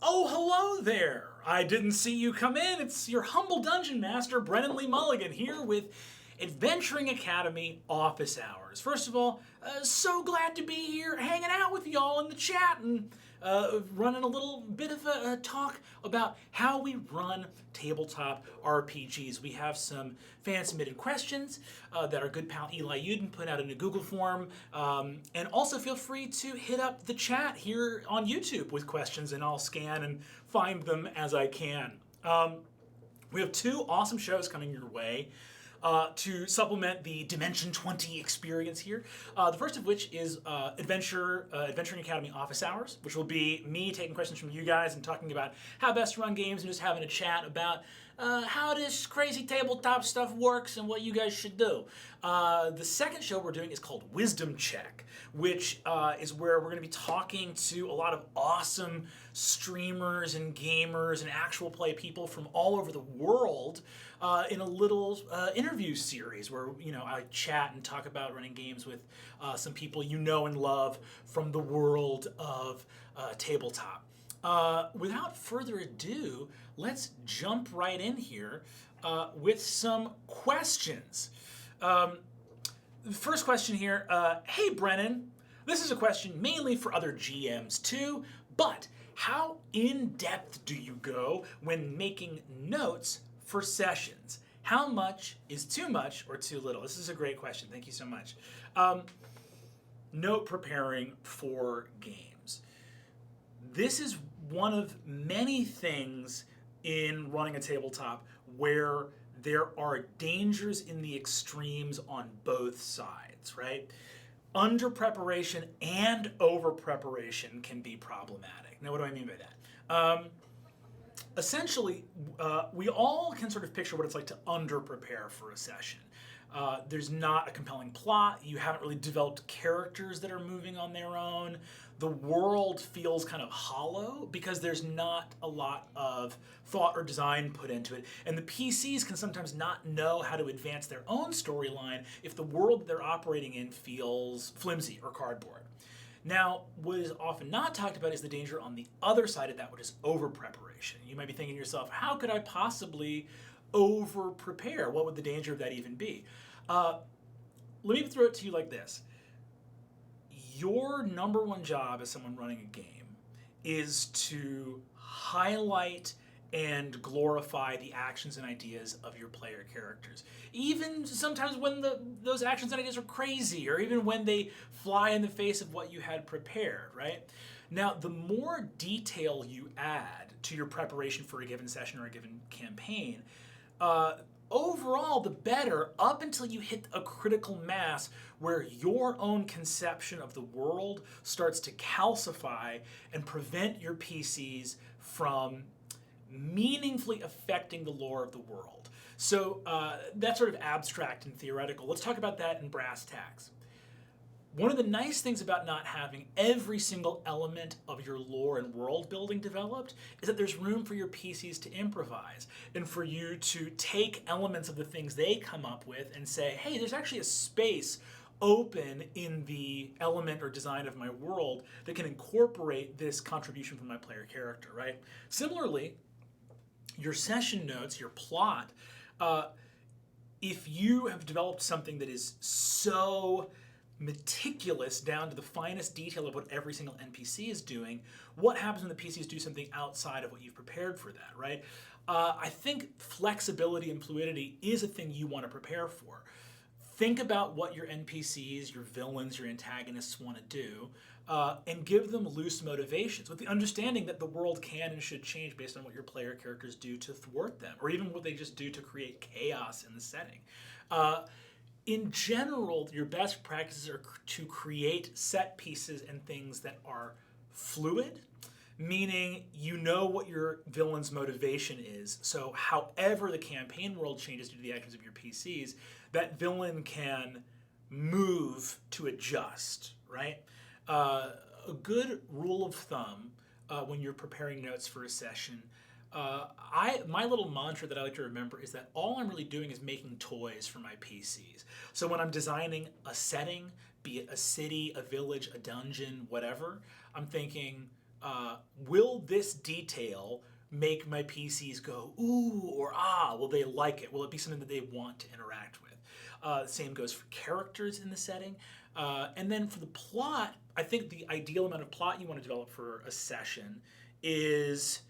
Oh, hello there! I didn't see you come in. It's your humble dungeon master, Brennan Lee Mulligan, here with Adventuring Academy Office Hours. First of all, so glad to be here hanging out with y'all in the chat and running a little bit of a talk about how we run tabletop RPGs. We have some fan-submitted questions that our good pal Eli Uden put out in a Google form. And also feel free to hit up the chat here on YouTube with questions, and I'll scan and find them as I can. We have two awesome shows coming your way to supplement the Dimension 20 experience here. The first of which is Adventuring Academy Office Hours, which will be me taking questions from you guys and talking about how best to run games and just having a chat about how this crazy tabletop stuff works and what you guys should do. The second show we're doing is called Wisdom Check, which is where we're going to be talking to a lot of awesome streamers and gamers and actual play people from all over the world in a little interview series where I chat and talk about running games with some people you know and love from the world of tabletop. Without further ado, let's jump right in here with some questions. The first question here, hey Brennan, this is a question mainly for other GMs too, but how in-depth do you go when making notes for sessions? How much is too much or too little? This is a great question. Thank you so much. Note preparing for games. This is one of many things in running a tabletop where there are dangers in the extremes on both sides, right? Under preparation and over preparation can be problematic. Now, what do I mean by that? Essentially, we all can sort of picture what it's like to under-prepare for a session. There's not a compelling plot. You haven't really developed characters that are moving on their own. The world feels kind of hollow because there's not a lot of thought or design put into it. And the PCs can sometimes not know how to advance their own storyline if the world that they're operating in feels flimsy or cardboard. Now, what is often not talked about is the danger on the other side of that, which is over-preparation. You might be thinking to yourself, how could I possibly over-prepare? What would the danger of that even be? Let me throw it to you like this. Your number one job as someone running a game is to highlight and glorify the actions and ideas of your player characters. Even sometimes when those actions and ideas are crazy, or even when they fly in the face of what you had prepared, right? Now, the more detail you add to your preparation for a given session or a given campaign, overall, the better, up until you hit a critical mass where your own conception of the world starts to calcify and prevent your PCs from meaningfully affecting the lore of the world. So that's sort of abstract and theoretical. Let's talk about that in brass tacks. One of the nice things about not having every single element of your lore and world building developed is that there's room for your PCs to improvise and for you to take elements of the things they come up with and say, hey, there's actually a space open in the element or design of my world that can incorporate this contribution from my player character, right? Similarly, your session notes, your plot, if you have developed something that is so meticulous down to the finest detail of what every single NPC is doing, what happens when the PCs do something outside of what you've prepared for that, right? I think flexibility and fluidity is a thing you want to prepare for. Think about what your NPCs, your villains, your antagonists want to do, and give them loose motivations with the understanding that the world can and should change based on what your player characters do to thwart them, or even what they just do to create chaos in the setting. In general, your best practices are to create set pieces and things that are fluid, meaning you know what your villain's motivation is. So however the campaign world changes due to the actions of your PCs, that villain can move to adjust, right? A good rule of thumb when you're preparing notes for a session, my little mantra that I like to remember is that all I'm really doing is making toys for my PCs. So when I'm designing a setting, be it a city, a village, a dungeon, whatever, I'm thinking, will this detail make my PCs go, ooh, or ah? Will they like it? Will it be something that they want to interact with? Same goes for characters in the setting. And then for the plot, I think the ideal amount of plot you want to develop for a session is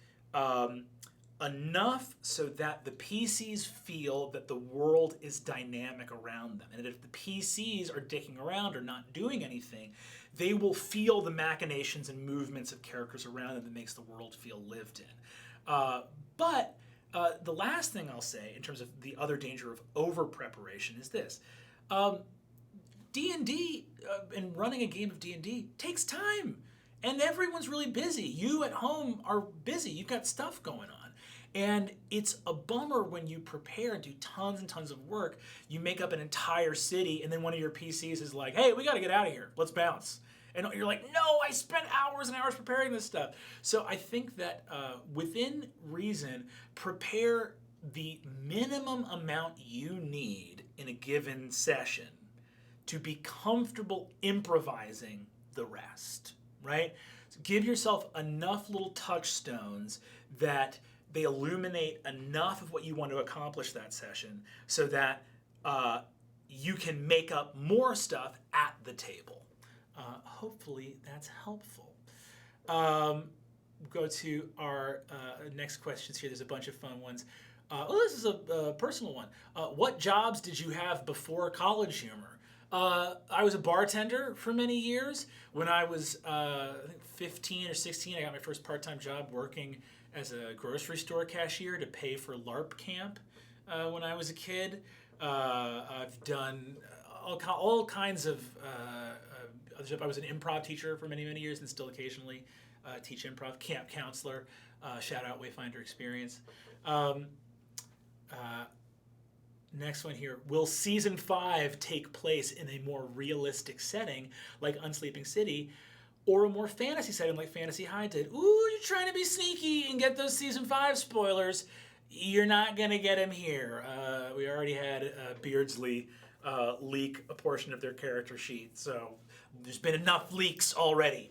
enough so that the PCs feel that the world is dynamic around them. And if the PCs are dicking around or not doing anything, they will feel the machinations and movements of characters around them that makes the world feel lived in. But the last thing I'll say in terms of the other danger of over-preparation is this. D&D, and running a game of D&D takes time. And everyone's really busy. You at home are busy. You've got stuff going on. And it's a bummer when you prepare and do tons and tons of work. You make up an entire city, and then one of your PCs is like, hey, we got to get out of here. Let's bounce. And you're like, no, I spent hours and hours preparing this stuff. So I think that within reason, prepare the minimum amount you need in a given session to be comfortable improvising the rest, right? So give yourself enough little touchstones that they illuminate enough of what you want to accomplish that session so that you can make up more stuff at the table. Hopefully that's helpful. Go to our next questions here. There's a bunch of fun ones. This is a personal one. What jobs did you have before CollegeHumor? I was a bartender for many years. When I was I think 15 or 16, I got my first part-time job working as a grocery store cashier to pay for LARP camp when I was a kid. I've done all kinds of other stuff. I was an improv teacher for many, many years and still occasionally teach improv. Camp counselor. Shout out Wayfinder Experience. Next one here. Will Season 5 take place in a more realistic setting like Unsleeping City or a more fantasy setting like Fantasy High did? Ooh, you're trying to be sneaky and get those Season 5 spoilers. You're not going to get them here. We already had Beardsley leak a portion of their character sheet, so there's been enough leaks already.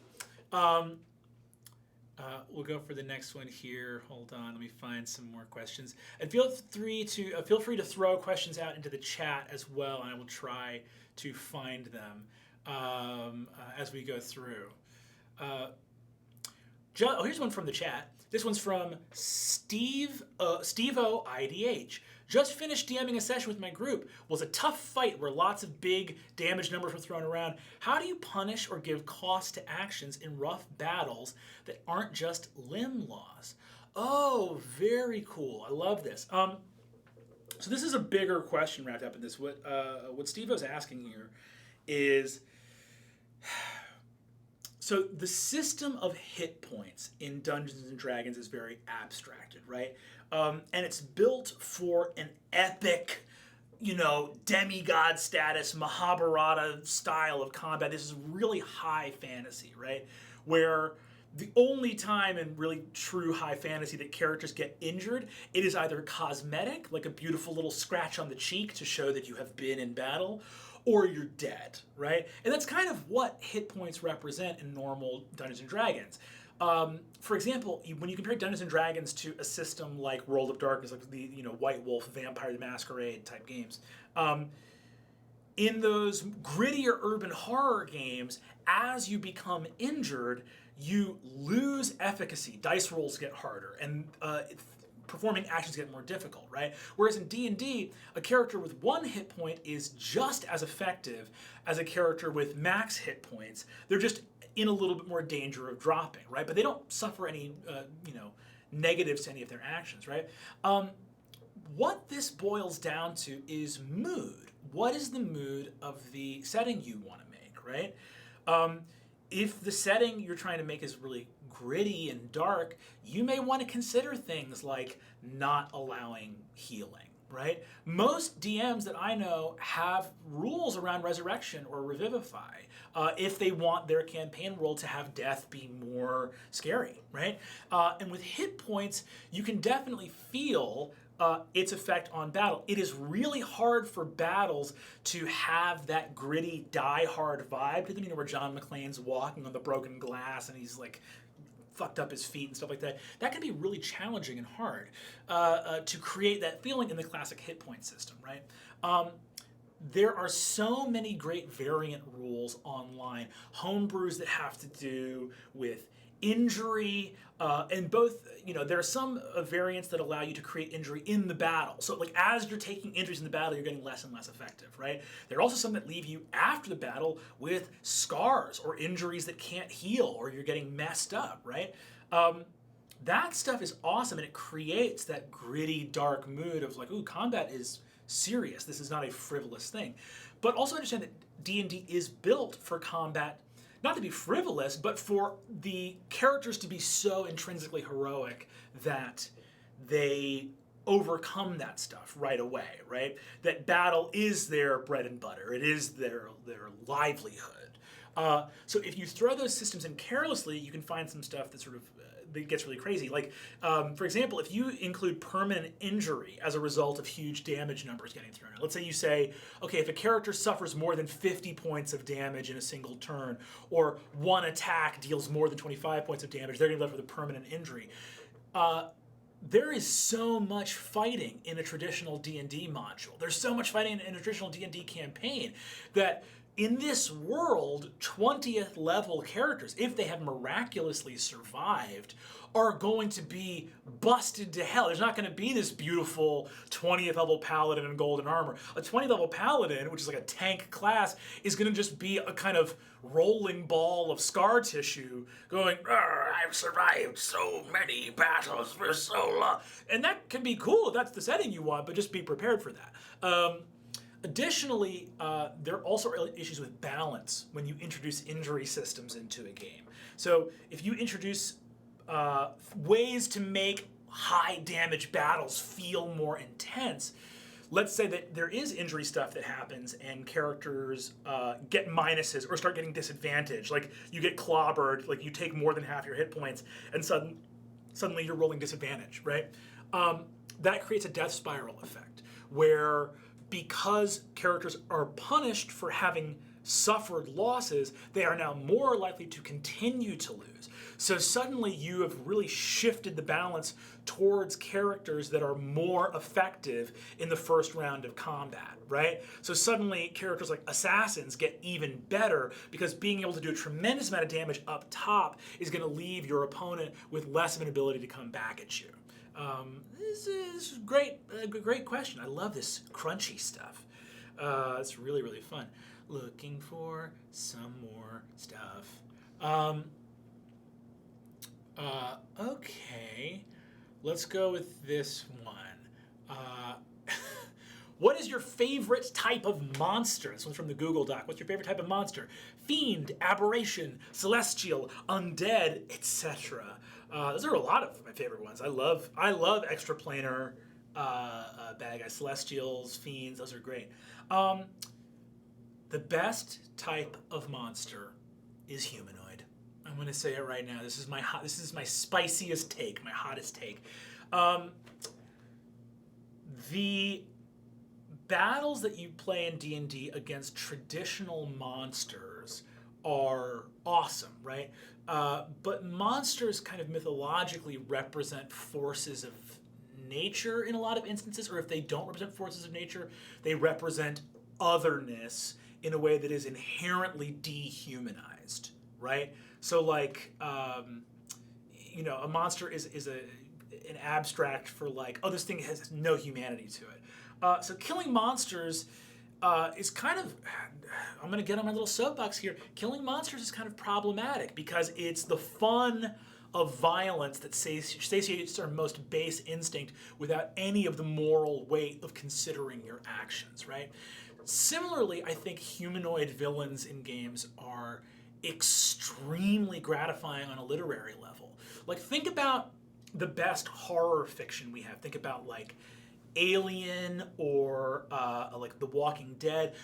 We'll go for the next one here. Hold on, let me find some more questions. And feel free to throw questions out into the chat as well, and I will try to find them as we go through. Here's one from the chat. This one's from Steve-O IDH. Just finished DMing a session with my group. Was a tough fight where lots of big damage numbers were thrown around. How do you punish or give cost to actions in rough battles that aren't just limb loss? Oh, very cool. I love this. So this is a bigger question wrapped up in this. What Steve-O's asking here is... So the system of hit points in Dungeons & Dragons is very abstracted, right? And it's built for an epic, demigod status, Mahabharata style of combat. This is really high fantasy, right? Where the only time in really true high fantasy that characters get injured, it is either cosmetic, like a beautiful little scratch on the cheek to show that you have been in battle, or you're dead, right? And that's kind of what hit points represent in normal Dungeons & Dragons. For example, when you compare Dungeons & Dragons to a system like World of Darkness, like the White Wolf, Vampire the Masquerade type games, in those grittier urban horror games, as you become injured, you lose efficacy. Dice rolls get harder, and performing actions get more difficult, right? Whereas in D&D, a character with 1 hit point is just as effective as a character with max hit points. They're just in a little bit more danger of dropping, right? But they don't suffer any, negatives to any of their actions, right? What this boils down to is mood. What is the mood of the setting you want to make, right? If the setting you're trying to make is really gritty and dark, you may want to consider things like not allowing healing, right? Most DMs that I know have rules around resurrection or revivify if they want their campaign world to have death be more scary, right? And with hit points, you can definitely feel its effect on battle. It is really hard for battles to have that gritty, die-hard vibe to them, where John McClane's walking on the broken glass and he's like fucked up his feet and stuff like that. That can be really challenging and hard to create that feeling in the classic hit point system, right? There are so many great variant rules online, homebrews that have to do with injury, and both, there are some variants that allow you to create injury in the battle. So like as you're taking injuries in the battle, you're getting less and less effective, right? There are also some that leave you after the battle with scars or injuries that can't heal, or you're getting messed up, right? That stuff is awesome, and it creates that gritty, dark mood of like, ooh, combat is serious. This is not a frivolous thing. But also understand that D&D is built for combat, not to be frivolous, but for the characters to be so intrinsically heroic that they overcome that stuff right away, right? That battle is their bread and butter. It is their livelihood. So if you throw those systems in carelessly, you can find some stuff that sort of that gets really crazy. Like, for example, if you include permanent injury as a result of huge damage numbers getting thrown out. Let's say you say, okay, if a character suffers more than 50 points of damage in a single turn, or one attack deals more than 25 points of damage, they're going to be left with a permanent injury. There is so much fighting in a traditional D&D module. There's so much fighting in a traditional D&D campaign that in this world, 20th level characters, if they have miraculously survived, are going to be busted to hell. There's not going to be this beautiful 20th level paladin in golden armor. A 20th level paladin, which is like a tank class, is going to just be a kind of rolling ball of scar tissue going, I've survived so many battles for so long. And that can be cool if that's the setting you want, but just be prepared for that. Additionally, there also are issues with balance when you introduce injury systems into a game. So if you introduce ways to make high damage battles feel more intense, let's say that there is injury stuff that happens and characters get minuses or start getting disadvantaged. Like you get clobbered, like you take more than half your hit points, and suddenly you're rolling disadvantage, right? That creates a death spiral effect where, because characters are punished for having suffered losses, they are now more likely to continue to lose. So suddenly you have really shifted the balance towards characters that are more effective in the first round of combat, right? So suddenly characters like assassins get even better because being able to do a tremendous amount of damage up top is going to leave your opponent with less of an ability to come back at you. This is great, great question. I love this crunchy stuff. It's really, really fun. Looking for some more stuff. Okay, let's go with this one. What is your favorite type of monster? This one's from the Google Doc. What's your favorite type of monster? Fiend, aberration, celestial, undead, etc. Those are a lot of my favorite ones. I love extraplanar bad guys, celestials, fiends. Those are great. The best type of monster is humanoid. I'm going to say it right now. This is my spiciest take, my hottest take. The battles that you play in D&D against traditional monsters are awesome, right? But monsters kind of mythologically represent forces of nature in a lot of instances, or if they don't represent forces of nature, they represent otherness in a way that is inherently dehumanized, right? So like, a monster is an abstract for like, oh, this thing has no humanity to it. So killing monsters is kind of, I'm going to get on my little soapbox here. Killing monsters is kind of problematic because it's the fun of violence that satiates our most base instinct without any of the moral weight of considering your actions, right? Similarly, I think humanoid villains in games are extremely gratifying on a literary level. Like, think about the best horror fiction we have. Think about, like, Alien or like The Walking Dead.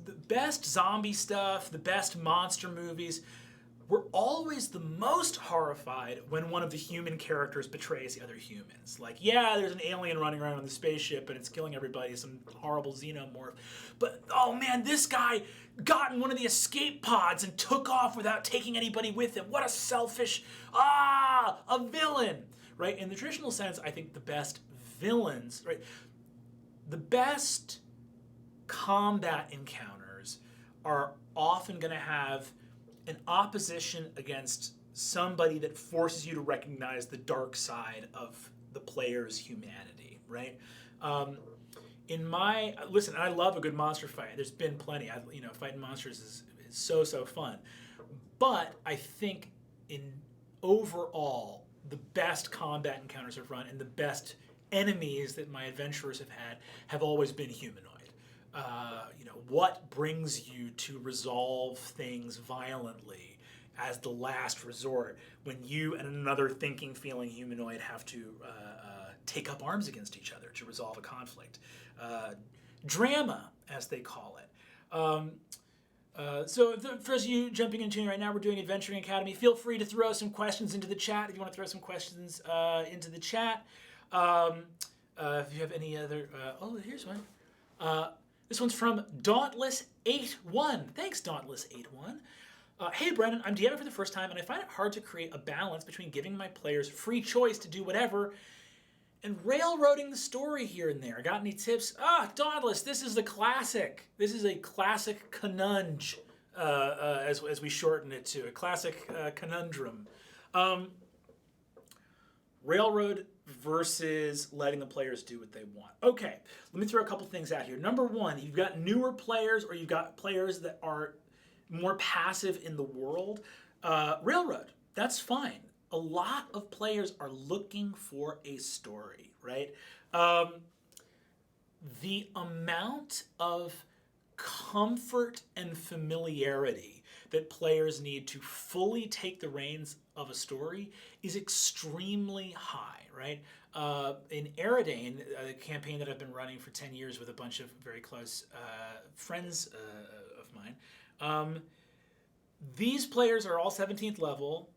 The best zombie stuff, the best monster movies, we're always the most horrified when one of the human characters betrays the other humans. Like, yeah, there's an alien running around on the spaceship and it's killing everybody, some horrible xenomorph. But, oh man, this guy got in one of the escape pods and took off without taking anybody with him. What a selfish, a villain, right? In the traditional sense, I think the best villains, right? The best combat encounters are often going to have an opposition against somebody that forces you to recognize the dark side of the player's humanity, right? Listen, I love a good monster fight. There's been plenty. Fighting monsters is so fun. But I think in overall, the best combat encounters I've run and the best enemies that my adventurers have had have always been humanoid. What brings you to resolve things violently as the last resort when you and another thinking, feeling humanoid have to take up arms against each other to resolve a conflict? Drama, as they call it. So for those of you jumping in right now, we're doing Adventuring Academy. Feel free to throw some questions into the chat if you want to throw some questions into the chat. If you have any other... here's one. This one's from Dauntless81. Thanks, Dauntless81. Hey, Brennan, I'm DMing for the first time, and I find it hard to create a balance between giving my players free choice to do whatever and railroading the story here and there. Got any tips? Dauntless, this is the classic. This is a classic conundrum, as we shorten it to, a classic conundrum. Railroad versus letting the players do what they want. Okay, let me throw a couple things out here. Number one, you've got newer players or you've got players that are more passive in the world. Railroad, that's fine. A lot of players are looking for a story, right? The amount of comfort and familiarity that players need to fully take the reins of a story is extremely high, right? In Eridane, a campaign that I've been running for 10 years with a bunch of very close friends of mine, these players are all 17th level.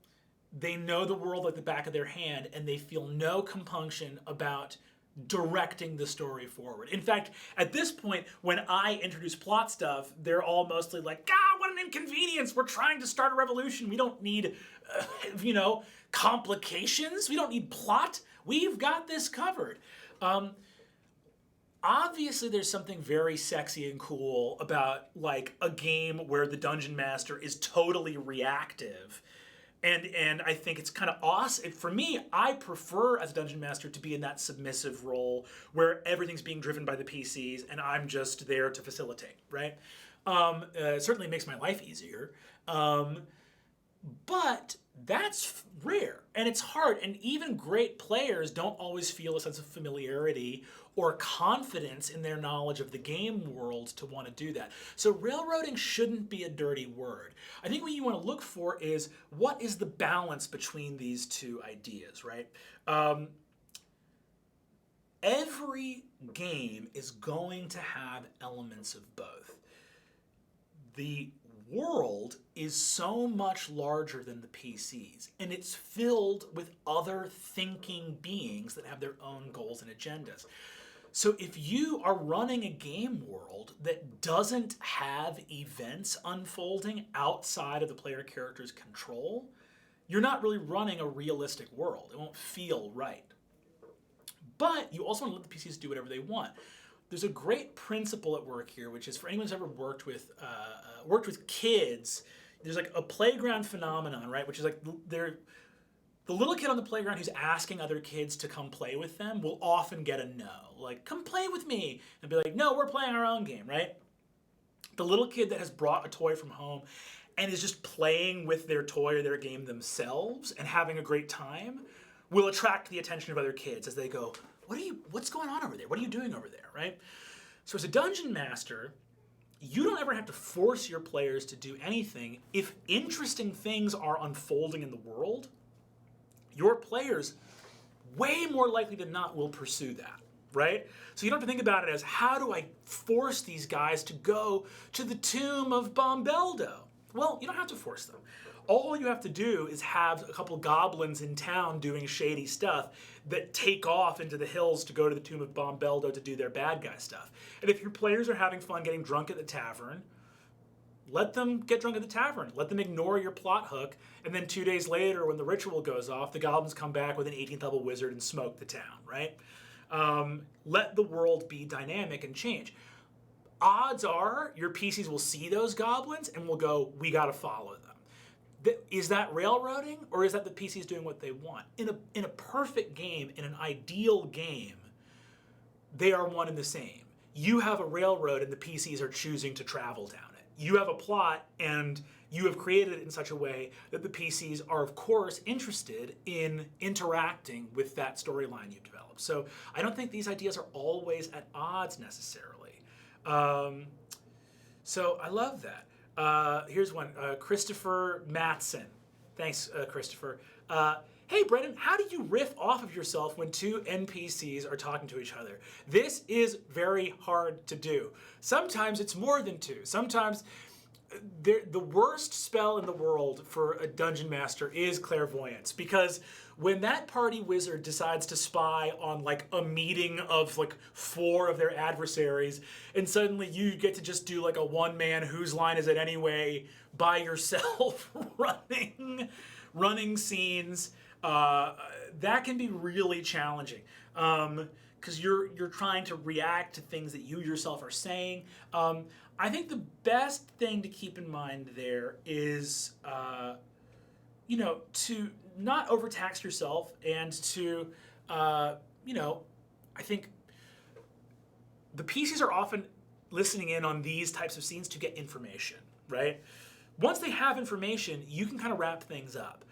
They know the world like the back of their hand, and they feel no compunction about directing the story forward. In fact, at this point, when I introduce plot stuff, they're all mostly like, what an inconvenience. We're trying to start a revolution. We don't need, complications. We don't need plot. We've got this covered. Obviously, there's something very sexy and cool about like a game where the dungeon master is totally reactive. And I think it's kind of awesome. For me, I prefer as a dungeon master to be in that submissive role where everything's being driven by the PCs and I'm just there to facilitate, right? It certainly makes my life easier. But that's rare and it's hard. And even great players don't always feel a sense of familiarity or confidence in their knowledge of the game world to want to do that. So railroading shouldn't be a dirty word. I think what you want to look for is what is the balance between these two ideas, right? Every game is going to have elements of both. The world is so much larger than the PCs, and it's filled with other thinking beings that have their own goals and agendas. So if you are running a game world that doesn't have events unfolding outside of the player character's control, you're not really running a realistic world. It won't feel right. But you also want to let the PCs do whatever they want. There's a great principle at work here, which is for anyone who's ever worked with kids, there's like a playground phenomenon, right? Which is like the little kid on the playground who's asking other kids to come play with them will often get a no. Like, come play with me. And be like, no, we're playing our own game, right? The little kid that has brought a toy from home and is just playing with their toy or their game themselves and having a great time will attract the attention of other kids as they go, what's going on over there? What are you doing over there, right? So as a dungeon master, you don't ever have to force your players to do anything. If interesting things are unfolding in the world, your players, way more likely than not, will pursue that, right? So you don't have to think about it as, how do I force these guys to go to the tomb of Bombeldo? Well, you don't have to force them. All you have to do is have a couple goblins in town doing shady stuff that take off into the hills to go to the tomb of Bombeldo to do their bad guy stuff. And if your players are having fun getting drunk at the tavern, Let them get drunk at the tavern. Let them ignore your plot hook. And then 2 days later, when the ritual goes off, the goblins come back with an 18th level wizard and smoke the town, right? Let the world be dynamic and change. Odds are your PCs will see those goblins and will go, we got to follow them. Is that railroading, or is that the PCs doing what they want? In a perfect game, in an ideal game, they are one and the same. You have a railroad and the PCs are choosing to travel down it. You have a plot and you have created it in such a way that the PCs are, of course, interested in interacting with that storyline you've developed. So I don't think these ideas are always at odds necessarily. So I love that. Here's one, Christopher Matson. Thanks, Christopher. Hey, Brennan, how do you riff off of yourself when two NPCs are talking to each other? This is very hard to do. Sometimes it's more than two. Sometimes the worst spell in the world for a dungeon master is clairvoyance, because when that party wizard decides to spy on like a meeting of like 4 of their adversaries, and suddenly you get to just do like a one man whose line is it anyway by yourself running scenes, that can be really challenging. Because you're trying to react to things that you yourself are saying. I think the best thing to keep in mind there is, to not overtax yourself, and to, I think the PCs are often listening in on these types of scenes to get information, right? Once they have information, you can kind of wrap things up.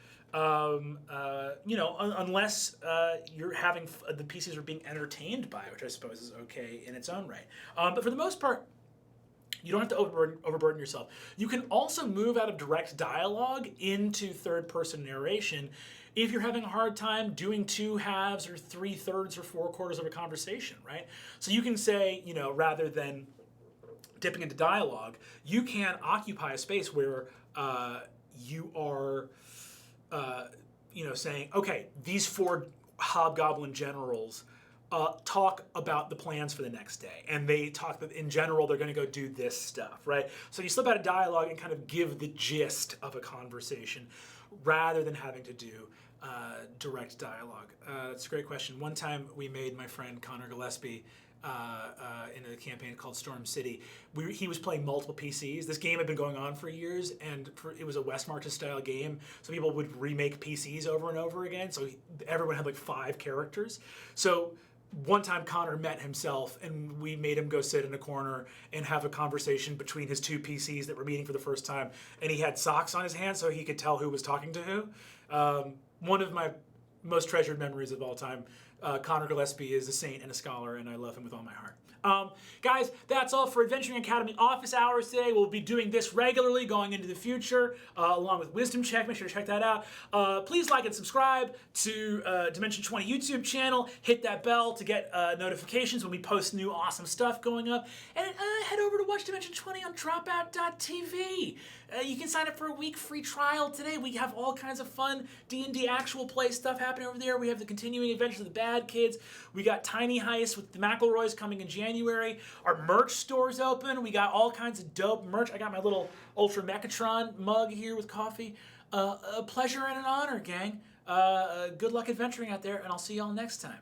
Unless you're having the PCs are being entertained by it, which I suppose is okay in its own right. But for the most part, you don't have to overburden yourself. You can also move out of direct dialogue into third-person narration if you're having a hard time doing 2/2 or 3/3 or 4/4 of a conversation, right? So you can say, rather than dipping into dialogue, you can occupy a space where you are saying, okay, these 4 hobgoblin generals talk about the plans for the next day. And they talk that in general, they're going to go do this stuff, right? So you slip out of dialogue and kind of give the gist of a conversation rather than having to do direct dialogue. That's a great question. One time we made my friend Connor Gillespie in a campaign called Storm City. He was playing multiple PCs. This game had been going on for years, and it was a West Marches style game, so people would remake PCs over and over again, so everyone had like 5 characters. So one time Connor met himself, and we made him go sit in a corner and have a conversation between his 2 PCs that were meeting for the first time, and he had socks on his hands so he could tell who was talking to who. One of my most treasured memories of all time. Connor Gillespie is a saint and a scholar, and I love him with all my heart. Guys, that's all for Adventuring Academy office hours today. We'll be doing this regularly going into the future, along with Wisdom Check. Make sure to check that out. Please like and subscribe to Dimension 20 YouTube channel. Hit that bell to get notifications when we post new awesome stuff going up. And head over to Watch Dimension 20 on dropout.tv. You can sign up for a week free trial today. We have all kinds of fun D&D actual play stuff happening over there. We have the continuing adventures of the Bad Kids. We got Tiny Heist with the McElroys coming in January. Our merch store's open. We got all kinds of dope merch. I got my little Ultra Mechatron mug here with coffee. A pleasure and an honor, gang. Good luck adventuring out there, and I'll see y'all next time.